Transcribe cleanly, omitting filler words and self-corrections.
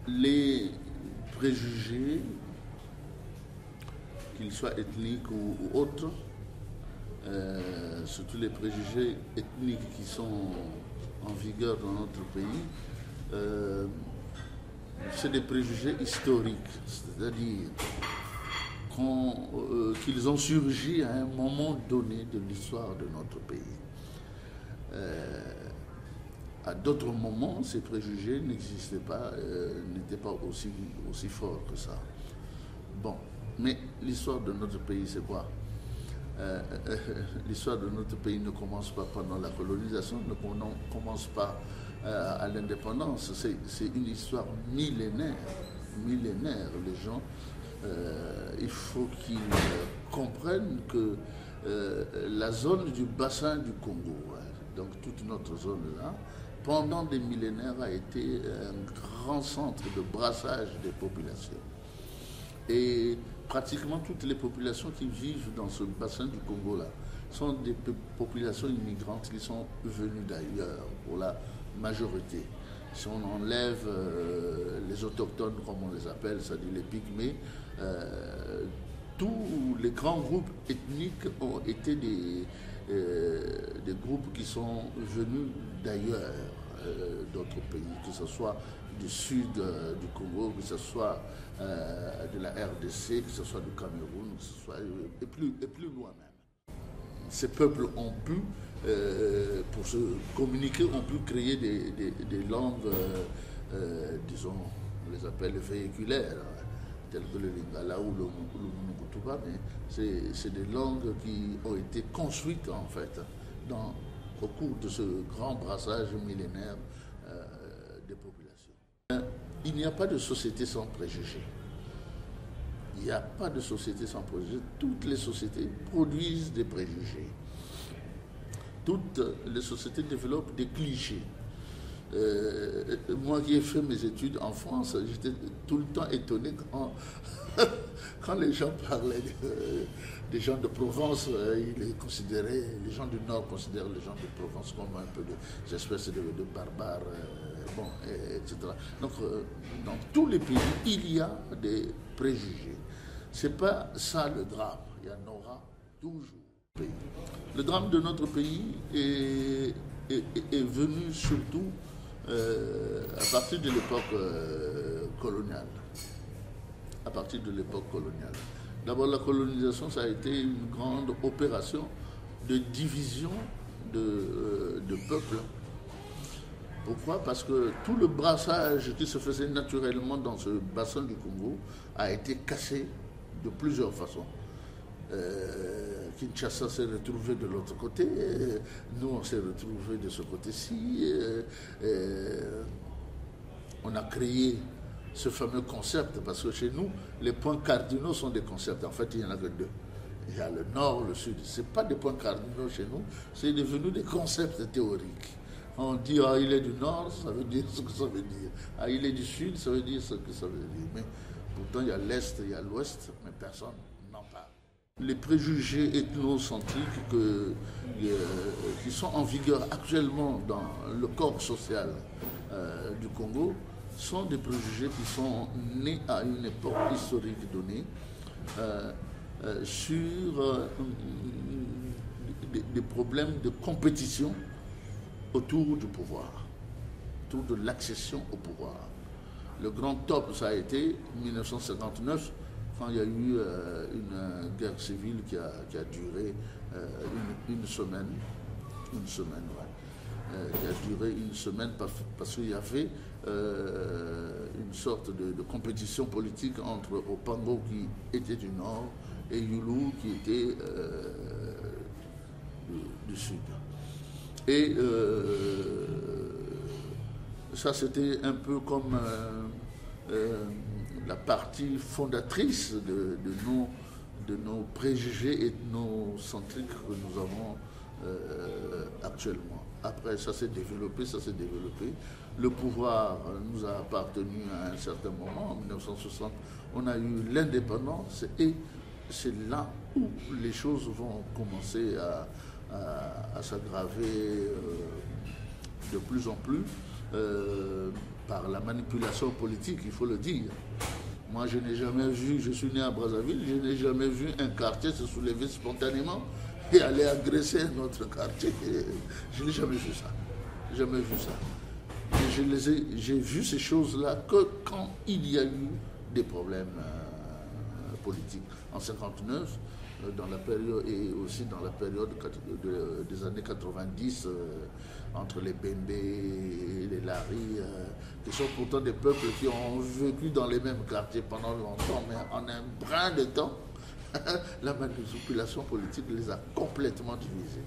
les préjugés, qu'ils soient ethniques ou autres, surtout les préjugés ethniques qui sont en vigueur dans notre pays, c'est des préjugés historiques, c'est-à-dire qu'ils ont surgi à un moment donné de l'histoire de notre pays. À d'autres moments, ces préjugés n'existaient pas, n'étaient pas aussi forts que ça. Bon, mais l'histoire de notre pays, c'est quoi? L'histoire de notre pays ne commence pas pendant la colonisation, ne commence pas à l'indépendance. C'est une histoire millénaire. Les gens, il faut qu'ils comprennent que la zone du bassin du Congo, donc toute notre zone là, pendant des millénaires a été un grand centre de brassage des populations. Et pratiquement toutes les populations qui vivent dans ce bassin du Congo là sont des populations immigrantes qui sont venues d'ailleurs pour la majorité. Si on enlève les autochtones, comme on les appelle, c'est-à-dire les pygmées, tous les grands groupes ethniques ont été des groupes qui sont venus d'ailleurs, d'autres pays, que ce soit du sud du Congo, que ce soit de la RDC, que ce soit du Cameroun, que ce soit, et plus loin même. Ces peuples ont pu, pour se communiquer, ont pu créer des langues, disons, on les appelle véhiculaires, telles que le Lingala ou le Mukutuba, mais c'est des langues qui ont été construites en fait au cours de ce grand brassage millénaire des populations. Il n'y a pas de société sans préjugés. Il n'y a pas de société sans préjugés. Toutes les sociétés produisent des préjugés. Toutes les sociétés développent des clichés. Moi qui ai fait mes études en France, j'étais tout le temps étonné quand les gens parlaient des gens de Provence, les gens du Nord considèrent les gens de Provence comme un peu des espèces de barbares, etc. Donc, dans tous les pays, il y a des préjugés. C'est pas ça le drame, il y en aura toujours. Le drame de notre pays est venu surtout à partir de l'époque coloniale. À partir de l'époque coloniale. D'abord, la colonisation, ça a été une grande opération de division de peuples. Pourquoi? Parce que tout le brassage qui se faisait naturellement dans ce bassin du Congo a été cassé de plusieurs façons. Kinshasa s'est retrouvé de l'autre côté, nous on s'est retrouvés de ce côté-ci. On a créé ce fameux concept, parce que chez nous, les points cardinaux sont des concepts. En fait, il n'y en a que deux. Il y a le nord, le sud. Ce n'est pas des points cardinaux chez nous, c'est devenu des concepts théoriques. On dit, ah, il est du nord, ça veut dire ce que ça veut dire. Ah, il est du sud, ça veut dire ce que ça veut dire. Mais pourtant, il y a l'est, il y a l'ouest, mais personne n'en parle. Les préjugés ethnocentriques qui sont en vigueur actuellement dans le corps social du Congo sont des préjugés qui sont nés à une époque historique donnée sur des problèmes de compétition autour du pouvoir, autour de l'accession au pouvoir. Le grand top, ça a été 1959, quand il y a eu une guerre civile qui a duré une semaine. Qui a duré une semaine parce qu'il y avait une sorte de compétition politique entre Opango qui était du nord et Youlou qui était du sud. Et ça, c'était un peu comme la partie fondatrice de nos préjugés ethnocentriques que nous avons actuellement. Après, ça s'est développé. Le pouvoir nous a appartenu à un certain moment. En 1960, on a eu l'indépendance et c'est là où les choses vont commencer à s'aggraver de plus en plus. par la manipulation politique, il faut le dire. Moi, je n'ai jamais vu, je suis né à Brazzaville, je n'ai jamais vu un quartier se soulever spontanément et aller agresser notre quartier. Je n'ai jamais vu ça. Jamais vu ça. J'ai vu ces choses-là que quand il y a eu des problèmes politiques. En 1959, dans la période, et aussi dans la période des années 90, entre les Bembe et les Lari, qui sont pourtant des peuples qui ont vécu dans les mêmes quartiers pendant longtemps, mais en un brin de temps, la manipulation politique les a complètement divisés.